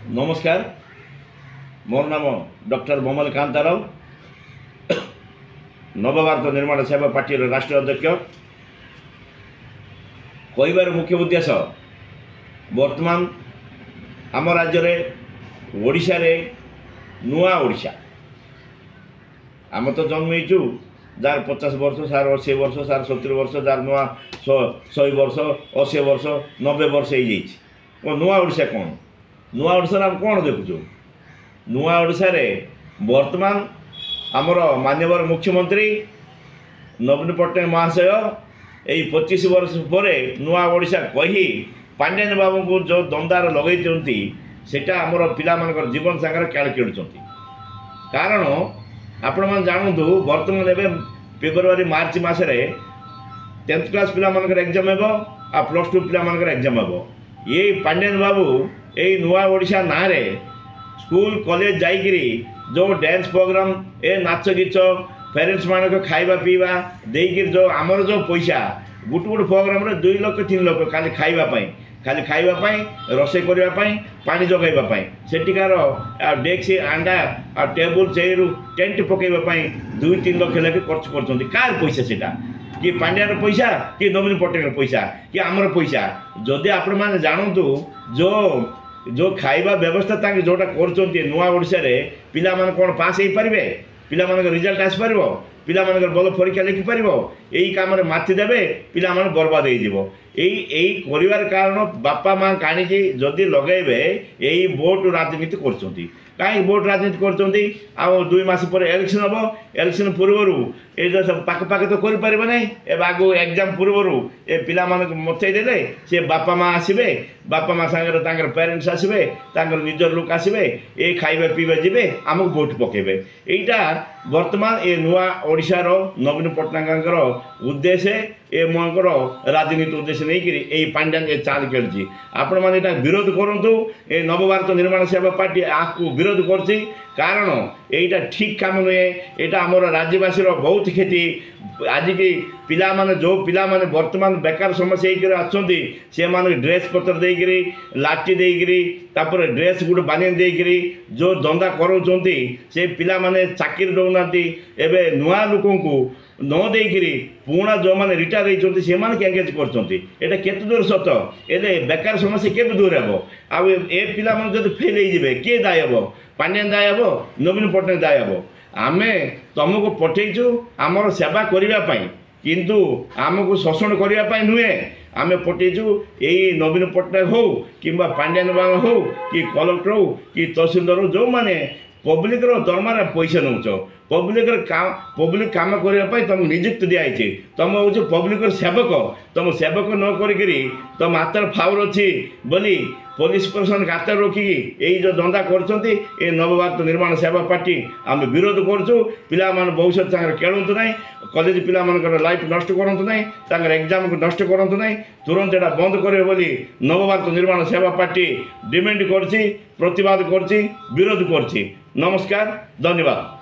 नमस्कार। मोर नाम डॉक्टर मोमल कांता राव, नवभारत निर्माण सेवा पार्टी राष्ट्रीय अध्यक्ष। कहबार मुख्य उद्देश्य वर्तमान आम राज्य में ओडिशा रे नुआ ओडिशा आम तो जन्मु जार 50 वर्ष सार 80 वर्ष सार 70 वर्ष जार नुआ 100 वर्ष 80 वर्ष 90 वर्ष हो नुआ ओडिशा कौन नुआ ओडिशा आम कौन देखुचु नुआ ओडिशा रे वर्तमान आमर माननीय मुख्यमंत्री नवीन पट्टनायक महाशय यही 25 वर्ष पर नुआ ओडिशा कही पांड्यान बाबू को जो दंदार लगे सेटा आमर पिला जीवन सागर खेल खेलुं। कारण आपण मैंने जानतु बर्तमान एवं फेब्रुआरी मार्च मसरे 10th क्लास पिला एग्जाम हे आ +2 पिला एग्जाम हे ये पांड्यान बाबू यही नुआ ओडिशा ना रे स्कूल कॉलेज जाइकरी जो डांस प्रोग्राम ए नाच गीत पेरेंट्स मान खाइबा पीवा देकर जो आमर जो पैसा गुट गुट प्रोग्राम 2 लाख 3 लाख खाली खाइबापी रोसे करने पानी जगैवाई सेठिकार डेक्स अंडा टेबुल चेयर टेंट पकईवाई 2-3 लाख लगे खर्च कर पैसा सेटा कि पांड्यार पैसा कि नवीन पट्टनायक पैसा कि आमर पैसा जदि आपण मैंने जानतु जो जो खाइबा व्यवस्था जोटा कर नुआ ओडिशा रे पिला माने कौन पास हो पारे पिला माने रिजल्ट आसी पार पिला माने भल परीक्षा लिखिपार यही कम माति देवे पिला माने बर्बाद हो यही कर कारण बापा माँ काणी जदि लगेबे यही वोट राजनीति कर कहीं वोट राजनीति कर 2 मास पर इलेक्शन हम इलेक्शन पूर्वर ये पाखे तो करें ना आगु एग्जाम पूर्वर ए पिला मत देले सी बापा माँ आसबे बापा माँ सागर पेरेंट्स आसबे निजर लोक आसबे ये खाइबा पीवा जी आमको वोट पकेबे यहीटा वर्तमान ये नुआ ओडिशार नवीन पट्टनायक उद्देश्य ए मर राजनीति उद्देश्य नहीं करी पांड्यान ए चाल खेलुची आपण मैंने विरोध करूँ ए नवभारत निर्माण सेवा पार्टी आपको विरोध कर कारण यहीटा ठीक काम नुहे यहाँ आमर राज्यवासी बहुत क्षति आज की पिला माने जो पिला माने वर्तमान बेकार समस्या होकर ड्रेस पत्र देकरी लाठी देकरी तापर ड्रेस गुट बानी देकरी जो दंदा कराउछंती से पिला माने चाकरी दौना एबे नुआ लोक को न देकरी पुणा जो मैंने रिटायर होती से एंगेज कर दूर सत ए बेकार समस्या के दूर हे आउ ए पिला माने जब फेल हो किए दाय हम पांड्यान दाय हम नवीन पट्टनायक दाय हम आमे तुमको पठेचु आमर सेवा करने किंतु आमको शोषण करने नुहे आमे पठेचु यही नवीन पट्टनायक हो कि पांड्यान बाबू हो कि कलेक्टर हो कि तहसीलदार हो जो मैंने पब्लिक दरमार पैसा नौ पब्लिक काम करने तुमको निजुक्ति दिखाई तुम हूँ पब्लिक सेवक तुम सेवक न करी तुम हाथ फावर अच्छी बोली पुलिस प्रशासन हाथ रखिकी यही जो दंदा कर नवभारत निर्माण सेवा पार्टी आम विरोध करूँ पिला भविष्य खेलतु ना कॉलेज पिला लाइफ नष्ट करूँ ना एग्जाम को नष्ट करूँ ना तुरंत यहाँ बंद करे बोली नवभारत निर्माण सेवा पार्टी डिमांड कर प्रतिवाद कर विरोध कर। नमस्कार, धन्यवाद।